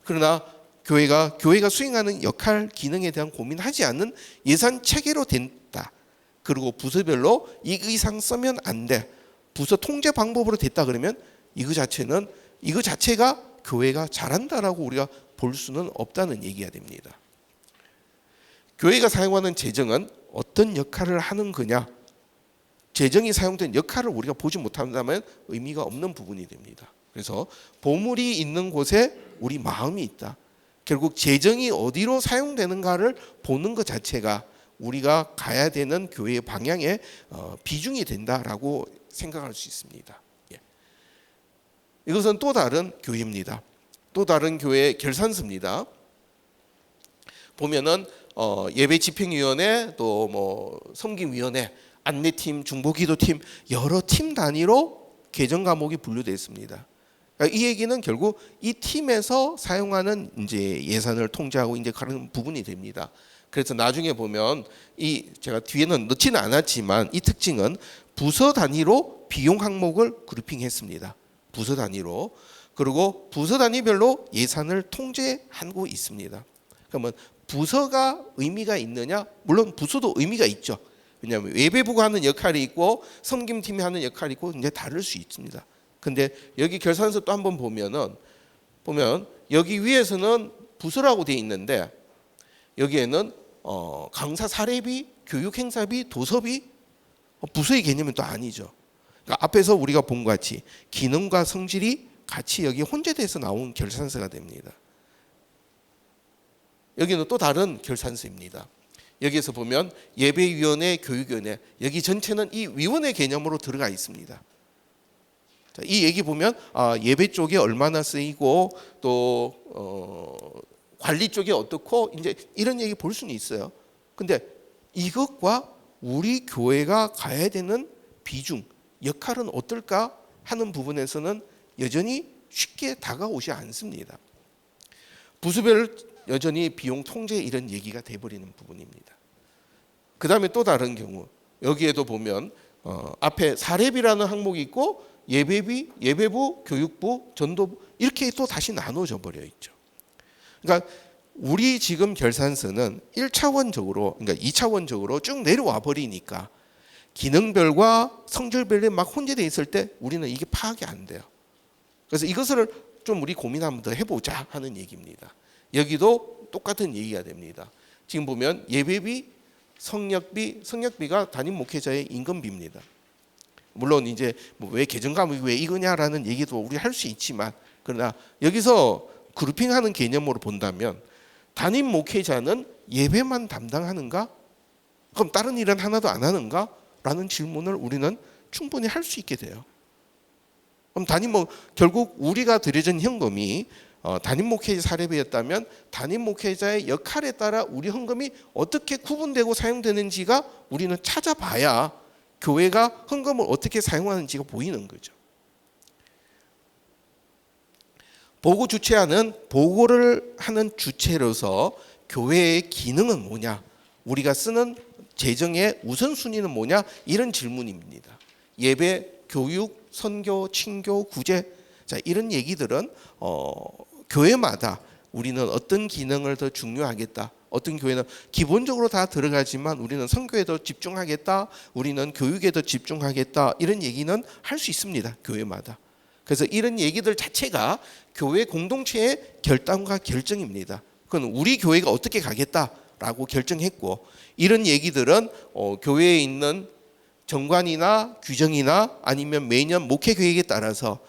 그러나 교회가 수행하는 역할, 기능에 대한 고민하지 않는 예산 체계로 된다. 그리고 부서별로 이 이상 쓰면 안 돼. 부서 통제 방법으로 됐다 그러면 이거 자체가 교회가 잘한다라고 우리가 볼 수는 없다는 얘기가 됩니다. 교회가 사용하는 재정은 어떤 역할을 하는 거냐? 재정이 사용된 역할을 우리가 보지 못한다면 의미가 없는 부분이 됩니다. 그래서 보물이 있는 곳에 우리 마음이 있다. 결국 재정이 어디로 사용되는가를 보는 것 자체가 우리가 가야 되는 교회의 방향에 비중이 된다라고 생각할 수 있습니다. 이것은 또 다른 교회입니다. 또 다른 교회의 결산서입니다. 보면은 예배 집행위원회, 또 뭐 섬김위원회, 안내팀, 중보기도팀 여러 팀 단위로 개정 과목이 분류되어 있습니다. 그러니까 이 얘기는 결국 이 팀에서 사용하는 이제 예산을 통제하고 이제 그런 부분이 됩니다. 그래서 나중에 보면 제가 뒤에는 넣지는 않았지만 이 특징은 부서 단위로 비용 항목을 그룹핑했습니다. 부서 단위로. 그리고 부서 단위별로 예산을 통제하고 있습니다. 그러면 부서가 의미가 있느냐? 물론 부서도 의미가 있죠. 왜냐하면 예배부가 하는 역할이 있고 섬김팀이 하는 역할이 있고 이제 다를 수 있습니다. 근데 여기 결산서 또 한번 보면 여기 위에서는 부서라고 돼 있는데 여기에는 강사 사례비, 교육 행사비, 도서비 부서의 개념은 또 아니죠. 그러니까 앞에서 우리가 본 것 같이 기능과 성질이 같이 여기 혼재돼서 나온 결산서가 됩니다. 여기는 또 다른 결산서입니다. 여기에서 보면 예배위원회, 교육위원회 여기 전체는 이 위원회 개념으로 들어가 있습니다. 자, 이 얘기 보면 예배 쪽에 얼마나 쓰이고 또 관리 쪽에 어떻고 이제 이런 얘기 볼 수는 있어요. 근데 이것과 우리 교회가 가야 되는 비중, 역할은 어떨까 하는 부분에서는 여전히 쉽게 다가오지 않습니다. 부서별 여전히 비용 통제 이런 얘기가 돼버리는 부분입니다. 그 다음에 또 다른 경우 여기에도 보면 앞에 사례비라는 항목이 있고 예배비, 예배부, 교육부, 전도부 이렇게 또 다시 나눠져 버려 있죠. 그러니까 우리 지금 결산서는 1차원적으로 그러니까 2차원적으로 쭉 내려와 버리니까 기능별과 성질별에 막 혼재되어 있을 때 우리는 이게 파악이 안 돼요. 그래서 이것을 좀 우리 고민 한번 더 해보자 하는 얘기입니다. 여기도 똑같은 얘기가 됩니다. 지금 보면 예배비, 성역비가 담임 목회자의 임금비입니다. 물론 이제 왜 개정 과목이 왜 이거냐라는 얘기도 우리 할 수 있지만 그러나 여기서 그룹핑하는 개념으로 본다면 담임 목회자는 예배만 담당하는가? 그럼 다른 일은 하나도 안 하는가? 라는 질문을 우리는 충분히 할 수 있게 돼요. 그럼 결국 우리가 드려진 현금이 담임 목회자 사례비였다면 담임 목회자의 역할에 따라 우리 헌금이 어떻게 구분되고 사용되는지가 우리는 찾아봐야 교회가 헌금을 어떻게 사용하는지가 보이는 거죠. 보고를 하는 주체로서 교회의 기능은 뭐냐? 우리가 쓰는 재정의 우선순위는 뭐냐? 이런 질문입니다. 예배, 교육, 선교, 친교, 구제 자 이런 얘기들은 교회마다 우리는 어떤 기능을 더 중요하겠다. 어떤 교회는 기본적으로 다 들어가지만 우리는 선교에 더 집중하겠다. 우리는 교육에 더 집중하겠다. 이런 얘기는 할 수 있습니다. 교회마다. 그래서 이런 얘기들 자체가 교회 공동체의 결단과 결정입니다. 그건 우리 교회가 어떻게 가겠다라고 결정했고 이런 얘기들은 교회에 있는 정관이나 규정이나 아니면 매년 목회 계획에 따라서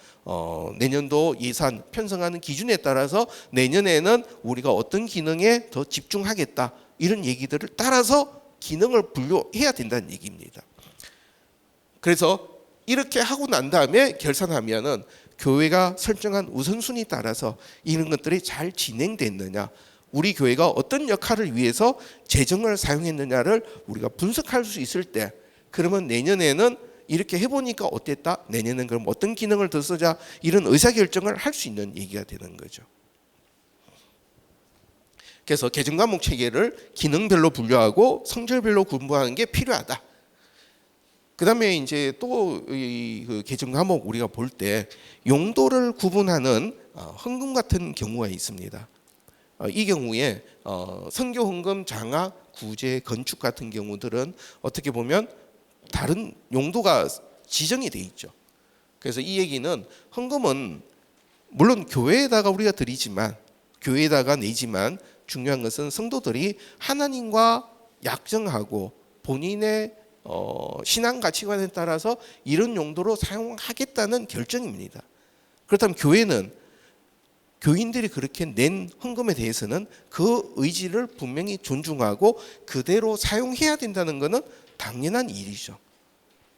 내년도 예산 편성하는 기준에 따라서 내년에는 우리가 어떤 기능에 더 집중하겠다 이런 얘기들을 따라서 기능을 분류해야 된다는 얘기입니다. 그래서 이렇게 하고 난 다음에 결산하면은 교회가 설정한 우선순위 따라서 이런 것들이 잘 진행됐느냐, 우리 교회가 어떤 역할을 위해서 재정을 사용했느냐를 우리가 분석할 수 있을 때, 그러면 내년에는 이렇게 해보니까 어땠다, 내년에는 그럼 어떤 기능을 더 쓰자, 이런 의사결정을 할 수 있는 얘기가 되는 거죠. 그래서 개정과목 체계를 기능별로 분류하고 성질별로 분부하는 게 필요하다. 그다음에 이제 또 그 개정 과목 우리가 볼 때 용도를 구분하는 헌금 같은 경우가 있습니다. 이 경우에 선교 헌금, 장학, 구제, 건축 같은 경우들은 어떻게 보면 다른 용도가 지정이 돼 있죠. 그래서 이 얘기는 헌금은 물론 교회에다가 우리가 드리지만, 교회에다가 내지만, 중요한 것은 성도들이 하나님과 약정하고 본인의 신앙 가치관에 따라서 이런 용도로 사용하겠다는 결정입니다. 그렇다면 교회는 교인들이 그렇게 낸 헌금에 대해서는 그 의지를 분명히 존중하고 그대로 사용해야 된다는 것은 당연한 일이죠.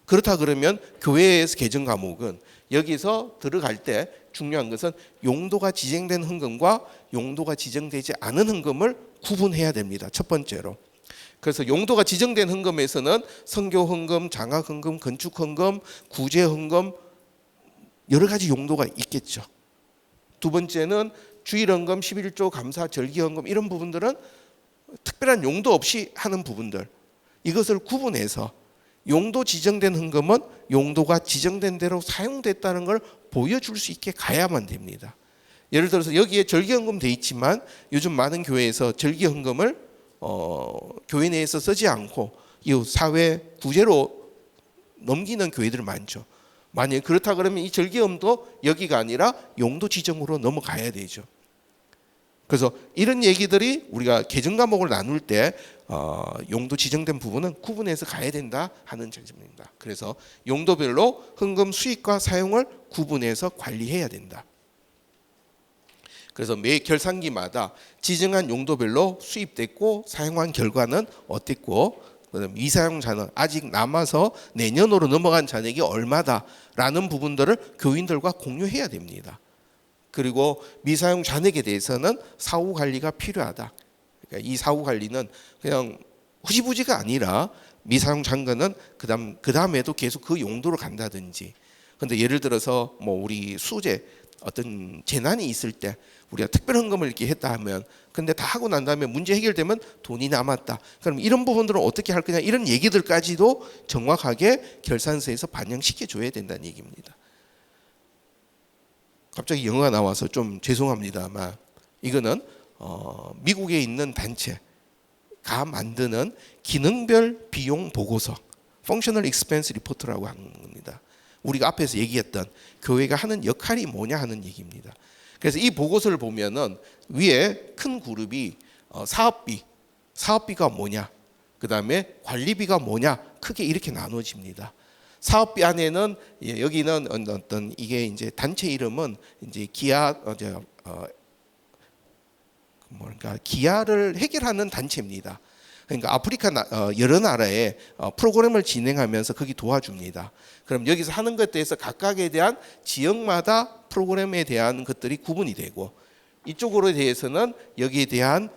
그렇다 그러면 교회에서 개정 과목은 여기서 들어갈 때 중요한 것은 용도가 지정된 헌금과 용도가 지정되지 않은 헌금을 구분해야 됩니다. 첫 번째로. 그래서 용도가 지정된 헌금에서는 선교 헌금, 장학 헌금, 건축 헌금, 구제 헌금, 여러 가지 용도가 있겠죠. 두 번째는 주일 헌금, 11조, 감사, 절기 헌금, 이런 부분들은 특별한 용도 없이 하는 부분들, 이것을 구분해서 용도 지정된 헌금은 용도가 지정된 대로 사용됐다는 걸 보여줄 수 있게 가야만 됩니다. 예를 들어서 여기에 절기 헌금 돼 있지만 요즘 많은 교회에서 절기 헌금을 교회 내에서 쓰지 않고 이 사회 구제로 넘기는 교회들 많죠. 만약 그렇다 그러면 이 절기헌금도 여기가 아니라 용도 지정으로 넘어가야 되죠. 그래서 이런 얘기들이 우리가 개정 과목을 나눌 때 용도 지정된 부분은 구분해서 가야 된다 하는 점입니다. 그래서 용도별로 헌금 수익과 사용을 구분해서 관리해야 된다. 그래서 매 결산기마다 지정한 용도별로 수입됐고 사용한 결과는 어땠고, 그다음 미사용 잔액, 아직 남아서 내년으로 넘어간 잔액이 얼마다라는 부분들을 교인들과 공유해야 됩니다. 그리고 미사용 잔액에 대해서는 사후 관리가 필요하다. 그러니까 이 사후 관리는 그냥 흐지부지가 아니라 미사용 잔액은 그다음에도 계속 그 용도로 간다든지. 근데 예를 들어서 뭐 우리 수재 어떤 재난이 있을 때 우리가 특별 헌금을 이렇게 했다 하면, 근데 다 하고 난 다음에 문제 해결되면 돈이 남았다. 그럼 이런 부분들은 어떻게 할 거냐, 이런 얘기들까지도 정확하게 결산서에서 반영시켜 줘야 된다는 얘기입니다. 갑자기 영어가 나와서 좀 죄송합니다만 이거는 미국에 있는 단체가 만드는 기능별 비용 보고서, Functional Expense Report라고 하는 겁니다. 우리가 앞에서 얘기했던 교회가 하는 역할이 뭐냐 하는 얘기입니다. 그래서 이 보고서를 보면은 위에 큰 그룹이 사업비가 뭐냐, 그 다음에 관리비가 뭐냐, 크게 이렇게 나눠집니다. 사업비 안에는 여기는 어떤 이게 이제 단체 이름은 이제 기아를 해결하는 단체입니다. 그러니까 아프리카 여러 나라에 프로그램을 진행하면서 거기 도와줍니다. 그럼 여기서 하는 것에 대해서 각각에 대한 지역마다 프로그램에 대한 것들이 구분이 되고, 이쪽으로 대해서는 여기에 대한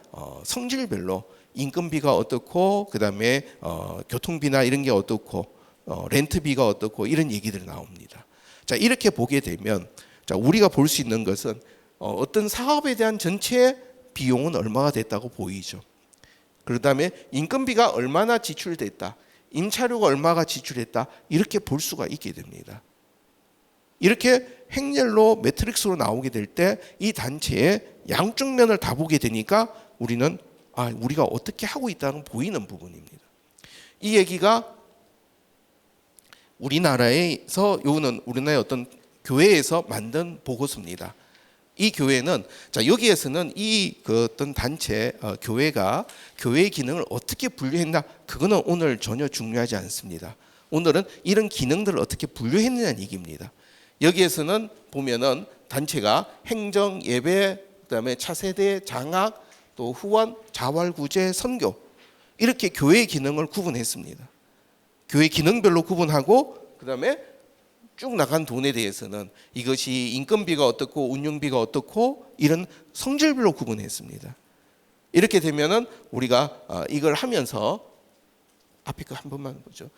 성질별로 인건비가 어떻고, 그다음에 교통비나 이런 게 어떻고, 렌트비가 어떻고, 이런 얘기들이 나옵니다. 자, 이렇게 보게 되면 자, 우리가 볼 수 있는 것은 어떤 사업에 대한 전체 비용은 얼마가 됐다고 보이죠. 그다음에 인건비가 얼마나 지출됐다, 임차료가 얼마가 지출했다, 이렇게 볼 수가 있게 됩니다. 이렇게 행렬로 매트릭스로 나오게 될 때 이 단체의 양쪽 면을 다 보게 되니까 우리는 우리가 어떻게 하고 있다는 보이는 부분입니다. 이 얘기가 우리나라에서, 요거는 우리나라의 어떤 교회에서 만든 보고서입니다. 이 교회는 자, 여기에서는 이 어떤 단체 교회가 교회의 기능을 어떻게 분류했나, 그거는 오늘 전혀 중요하지 않습니다. 오늘은 이런 기능들을 어떻게 분류했느냐는 얘기입니다. 여기에서는 보면은 단체가 행정, 예배, 그다음에 차세대, 장학, 또 후원, 자활구제, 선교, 이렇게 교회의 기능을 구분했습니다. 교회 기능별로 구분하고, 그다음에 쭉 나간 돈에 대해서는 이것이 인건비가 어떻고 운영비가 어떻고 이런 성질별로 구분했습니다. 이렇게 되면은 우리가 이걸 하면서 앞에 거 한 번만 보죠.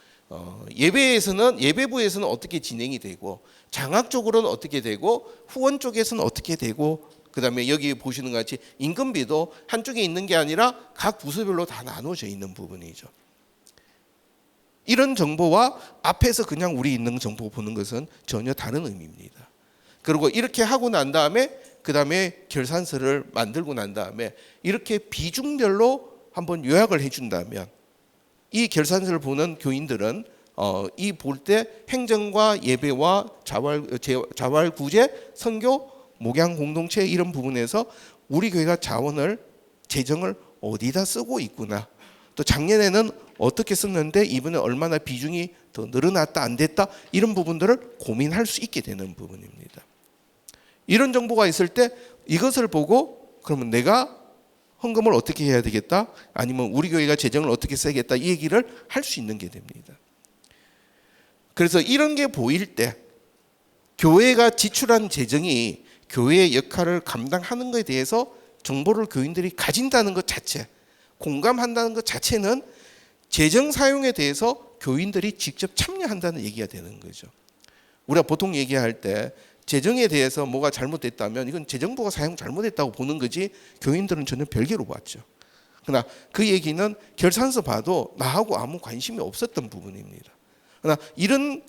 예배부에서는 어떻게 진행이 되고 장학 쪽으로는 어떻게 되고 후원 쪽에서는 어떻게 되고 그다음에 여기 보시는 것 같이 인건비도 한쪽에 있는 게 아니라 각 부서별로 다 나눠져 있는 부분이죠. 이런 정보와 앞에서 그냥 우리 있는 정보 보는 것은 전혀 다른 의미입니다. 그리고 이렇게 하고 난 다음에 그다음에 결산서를 만들고 난 다음에 이렇게 비중별로 한번 요약을 해준다면 이 결산서를 보는 교인들은 이 볼 때 행정과 예배와 자활 구제, 선교, 목양 공동체 이런 부분에서 우리 교회가 자원을 재정을 어디다 쓰고 있구나. 또 작년에는 어떻게 썼는데 이번에 얼마나 비중이 더 늘어났다 안 됐다 이런 부분들을 고민할 수 있게 되는 부분입니다. 이런 정보가 있을 때 이것을 보고 그러면 내가 헌금을 어떻게 해야 되겠다 아니면 우리 교회가 재정을 어떻게 써야겠다 이 얘기를 할 수 있는 게 됩니다. 그래서 이런 게 보일 때 교회가 지출한 재정이 교회의 역할을 감당하는 것에 대해서 정보를 교인들이 가진다는 것 자체, 공감한다는 것 자체는 재정 사용에 대해서 교인들이 직접 참여한다는 얘기가 되는 거죠. 우리가 보통 얘기할 때 재정에 대해서 뭐가 잘못됐다면 이건 재정부가 사용 잘못했다고 보는 거지 교인들은 전혀 별개로 봤죠. 그러나 그 얘기는 결산서 봐도 나하고 아무 관심이 없었던 부분입니다. 그러나 이런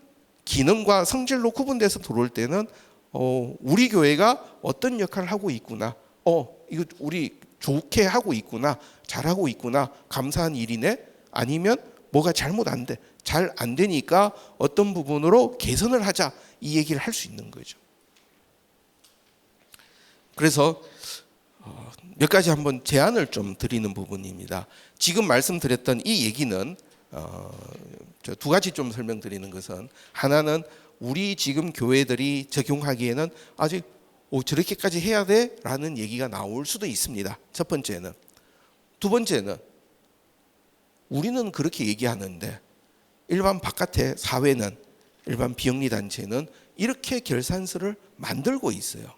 기능과 성질로 구분돼서 들어올 때는 우리 교회가 어떤 역할을 하고 있구나. 이거 우리 좋게 하고 있구나. 잘하고 있구나. 감사한 일이네. 아니면 뭐가 잘못 안 돼. 잘 안 되니까 어떤 부분으로 개선을 하자. 이 얘기를 할 수 있는 거죠. 그래서 몇 가지 한번 제안을 좀 드리는 부분입니다. 지금 말씀드렸던 이 얘기는 두 가지 좀 설명드리는 것은 하나는 우리 지금 교회들이 적용하기에는 아직 저렇게까지 해야 돼? 라는 얘기가 나올 수도 있습니다. 첫 번째는. 두 번째는 우리는 그렇게 얘기하는데 일반 바깥의 사회는 일반 비영리 단체는 이렇게 결산서를 만들고 있어요.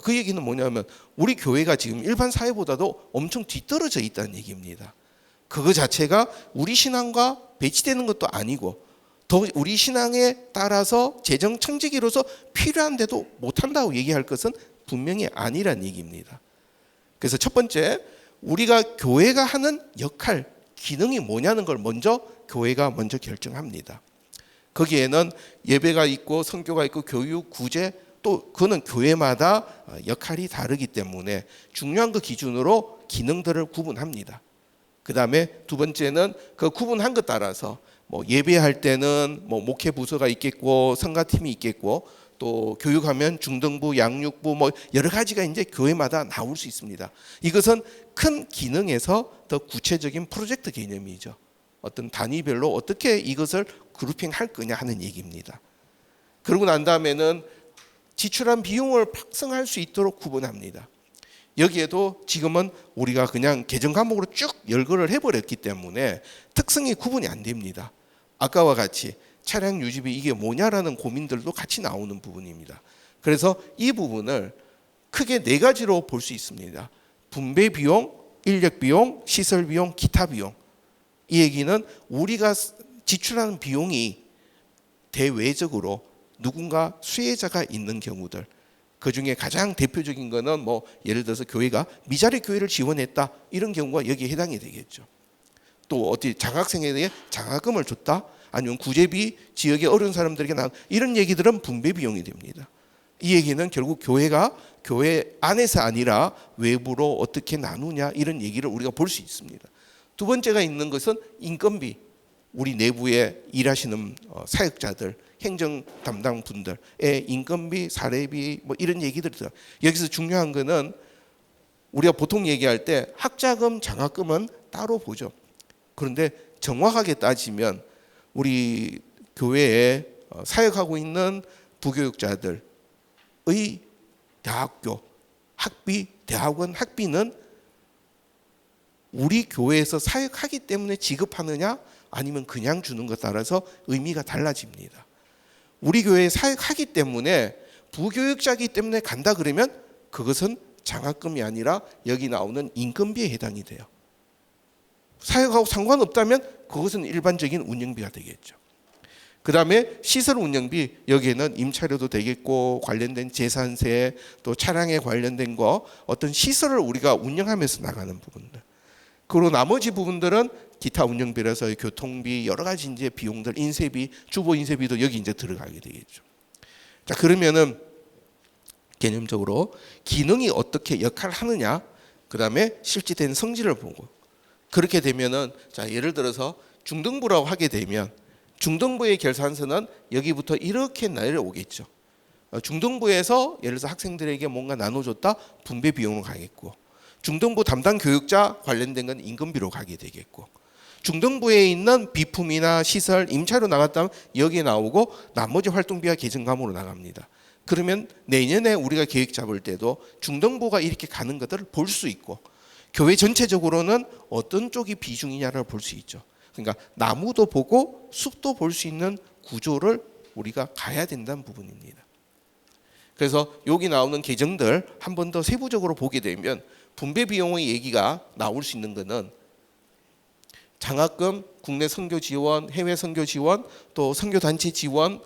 그 얘기는 뭐냐면 우리 교회가 지금 일반 사회보다도 엄청 뒤떨어져 있다는 얘기입니다. 그거 자체가 우리 신앙과 배치되는 것도 아니고 더 우리 신앙에 따라서 재정 청지기로서 필요한데도 못한다고 얘기할 것은 분명히 아니란 얘기입니다. 그래서 첫 번째 우리가 교회가 하는 역할, 기능이 뭐냐는 걸 먼저 교회가 먼저 결정합니다. 거기에는 예배가 있고 선교가 있고 교육, 구제 또 그거는 교회마다 역할이 다르기 때문에 중요한 그 기준으로 기능들을 구분합니다. 그 다음에 두 번째는 그 구분한 것 따라서 뭐 예배할 때는 뭐 목회 부서가 있겠고 성가팀이 있겠고 또 교육하면 중등부, 양육부 뭐 여러 가지가 이제 교회마다 나올 수 있습니다. 이것은 큰 기능에서 더 구체적인 프로젝트 개념이죠. 어떤 단위별로 어떻게 이것을 그룹핑할 거냐 하는 얘기입니다. 그러고 난 다음에는 지출한 비용을 확성할 수 있도록 구분합니다. 여기에도 지금은 우리가 그냥 계정 과목으로 쭉 열거를 해버렸기 때문에 특성이 구분이 안 됩니다. 아까와 같이 차량 유지비 이게 뭐냐라는 고민들도 같이 나오는 부분입니다. 그래서 이 부분을 크게 네 가지로 볼 수 있습니다. 분배 비용, 인력 비용, 시설 비용, 기타 비용. 이 얘기는 우리가 지출하는 비용이 대외적으로 누군가 수혜자가 있는 경우들, 그 중에 가장 대표적인 거는 뭐 예를 들어서 교회가 미자리 교회를 지원했다 이런 경우가 여기에 해당이 되겠죠. 또 어디 장학생에 대해 장학금을 줬다 아니면 구제비 지역의 어려운 사람들에게 이런 얘기들은 분배 비용이 됩니다. 이 얘기는 결국 교회가 교회 안에서 아니라 외부로 어떻게 나누냐 이런 얘기를 우리가 볼 수 있습니다. 두 번째가 있는 것은 인건비. 우리 내부에 일하시는 사역자들, 행정 담당 분들의 인건비, 사례비 뭐 이런 얘기들이 여기서 중요한 거는 우리가 보통 얘기할 때 학자금, 장학금은 따로 보죠. 그런데 정확하게 따지면 우리 교회에 사역하고 있는 부교육자들의 대학교 학비, 대학원 학비는 우리 교회에서 사역하기 때문에 지급하느냐 아니면 그냥 주는 것 따라서 의미가 달라집니다. 우리 교회에 사역하기 때문에 부교육자이기 때문에 간다 그러면 그것은 장학금이 아니라 여기 나오는 인건비에 해당이 돼요. 사역하고 상관없다면 그것은 일반적인 운영비가 되겠죠. 그 다음에 시설 운영비, 여기에는 임차료도 되겠고 관련된 재산세, 또 차량에 관련된 거, 어떤 시설을 우리가 운영하면서 나가는 부분들. 그리고 나머지 부분들은 기타 운영비라서 교통비, 여러 가지 이제 비용들, 인쇄비, 주보 인쇄비도 여기 이제 들어가게 되겠죠. 자, 그러면은 개념적으로 기능이 어떻게 역할을 하느냐, 그 다음에 실제된 성질을 보고, 그렇게 되면은, 자, 예를 들어서 중등부라고 하게 되면 중등부의 결산서는 여기부터 이렇게 내려오겠죠. 중등부에서 예를 들어서 학생들에게 뭔가 나눠줬다, 분배 비용으로 가겠고, 중등부 담당 교육자 관련된 건 임금비로 가게 되겠고, 중등부에 있는 비품이나 시설, 임차료 나갔다면 여기에 나오고 나머지 활동비와 계정감으로 나갑니다. 그러면 내년에 우리가 계획 잡을 때도 중등부가 이렇게 가는 것들을 볼 수 있고, 교회 전체적으로는 어떤 쪽이 비중이냐를 볼 수 있죠. 그러니까 나무도 보고 숲도 볼 수 있는 구조를 우리가 가야 된다는 부분입니다. 그래서 여기 나오는 계정들 한 번 더 세부적으로 보게 되면 분배 비용의 얘기가 나올 수 있는 것은 장학금, 국내 선교 지원, 해외 선교 지원, 또 선교 단체 지원,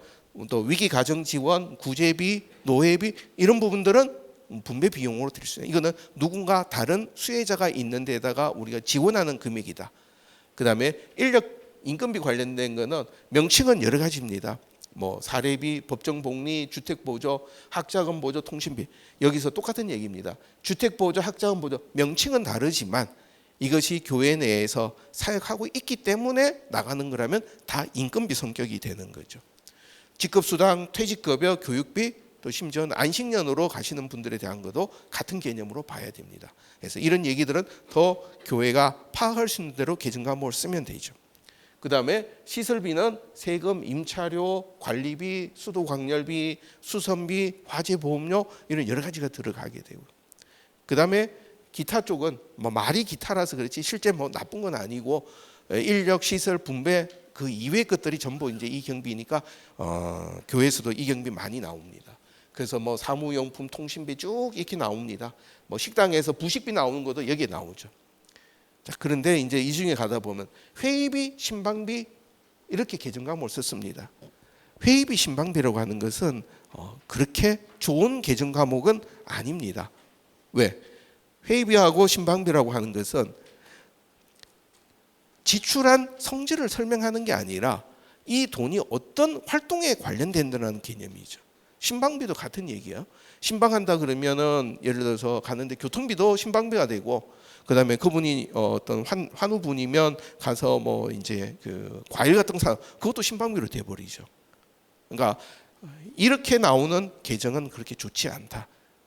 또 위기 가정 지원, 구제비, 노예비 이런 부분들은 분배 비용으로 드릴 수 있는, 이거는 누군가 다른 수혜자가 있는 데다가 우리가 지원하는 금액이다. 그 다음에 인력 인건비 관련된 거는 명칭은 여러 가지입니다. 뭐 사례비, 법정복리, 주택보조, 학자금 보조, 통신비. 여기서 똑같은 얘기입니다. 주택보조, 학자금 보조 명칭은 다르지만 이것이 교회 내에서 사역하고 있기 때문에 나가는 거라면 다 인건비 성격이 되는 거죠. 직급수당, 퇴직급여, 교육비, 또 심지어는 안식년으로 가시는 분들에 대한 것도 같은 개념으로 봐야 됩니다. 그래서 이런 얘기들은 더 교회가 파악할 수 있는 대로 계정과목을 쓰면 되죠. 그 다음에 시설비는 세금, 임차료, 관리비, 수도광열비, 수선비, 화재보험료 이런 여러 가지가 들어가게 되고, 그 다음에 기타 쪽은 뭐 말이 기타라서 그렇지 실제 뭐 나쁜 건 아니고 인력, 시설, 분배 그 이외의 것들이 전부 이제 이 경비니까 교회에서도 이 경비 많이 나옵니다. 그래서 뭐 사무용품, 통신비 쭉 이렇게 나옵니다. 뭐 식당에서 부식비 나오는 것도 여기에 나오죠. 자, 그런데 이제 이 중에 가다 보면 회의비, 신방비 이렇게 계정 과목을 썼습니다. 회의비, 신방비라고 하는 것은 그렇게 좋은 계정 과목은 아닙니다. 왜? 회의비하고 신방비라고 하는 것은 지출한 성질을 설명하는 게 아니라 이 돈이 어떤 활동에 관련된다는 개념이죠. 신방비도 같은 얘기예요. 신방한다 그러면은 예를 들어서 가는데 교통비도 신방비가 되고, 그다음에 그분이 어떤 환우분이면 가서 뭐 이제 그 과일 같은 거 사, 그것도 신방비로 돼 버리죠. 그러니까 이렇게 나오는 계정은 그렇게 좋지 않다.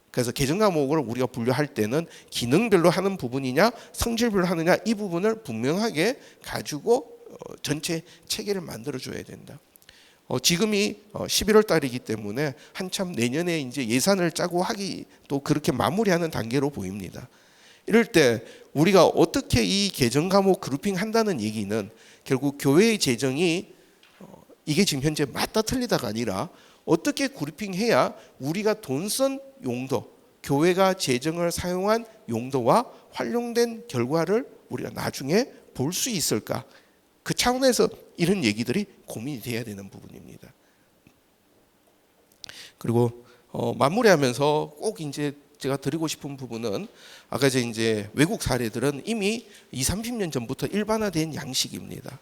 그래서 계정 과목을 우리가 분류할 때는 기능별로 하는 부분이냐 성질별로 하느냐 이 부분을 분명하게 가지고 전체 체계를 만들어 줘야 된다. 지금이 11월 달이기 때문에 한참 내년에 이제 예산을 짜고 하기 또 그렇게 마무리하는 단계로 보입니다. 이럴 때 우리가 어떻게 이 계정 과목 그룹핑 한다는 얘기는 결국 교회의 재정이 이게 지금 현재 맞다 틀리다가 아니라 어떻게 그룹핑해야 우리가 돈 쓴 용도, 교회가 재정을 사용한 용도와 활용된 결과를 우리가 나중에 볼 수 있을까? 그 차원에서 이런 얘기들이 고민이 돼야 되는 부분입니다. 그리고 마무리하면서 꼭 이제 제가 드리고 싶은 부분은 아까 이제 외국 사례들은 이미 20-30년 전부터 일반화된 양식입니다.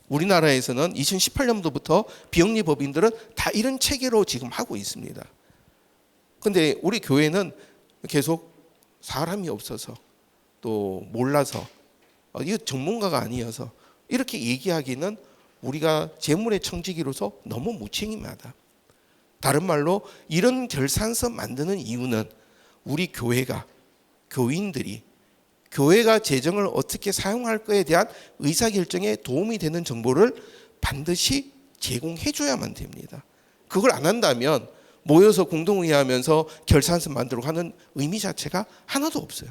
우리나라에서는 2018년도부터 비영리 법인들은 다 이런 체계로 지금 하고 있습니다. 근데 우리 교회는 계속 사람이 없어서 또 몰라서 이거 전문가가 아니어서 이렇게 얘기하기는 우리가 재물의 청지기로서 너무 무책임하다. 다른 말로 이런 결산서 만드는 이유는 우리 교회가, 교인들이 교회가 재정을 어떻게 사용할 거에 대한 의사결정에 도움이 되는 정보를 반드시 제공해 줘야만 됩니다. 그걸 안 한다면 모여서 공동회의하면서 결산서 만들고 하는 의미 자체가 하나도 없어요.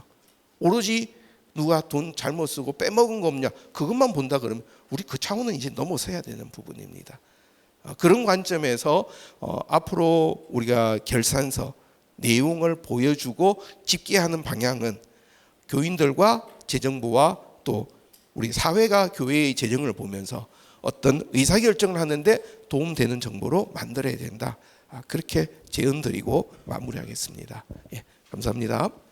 오로지 누가 돈 잘못 쓰고 빼먹은 거 없냐 그것만 본다 그러면 우리 그 차원은 이제 넘어서야 되는 부분입니다. 그런 관점에서 앞으로 우리가 결산서 내용을 보여주고 집계하는 방향은 교인들과 재정부와 또 우리 사회가 교회의 재정을 보면서 어떤 의사결정을 하는데 도움되는 정보로 만들어야 된다. 그렇게 제언드리고 마무리하겠습니다. 예, 감사합니다.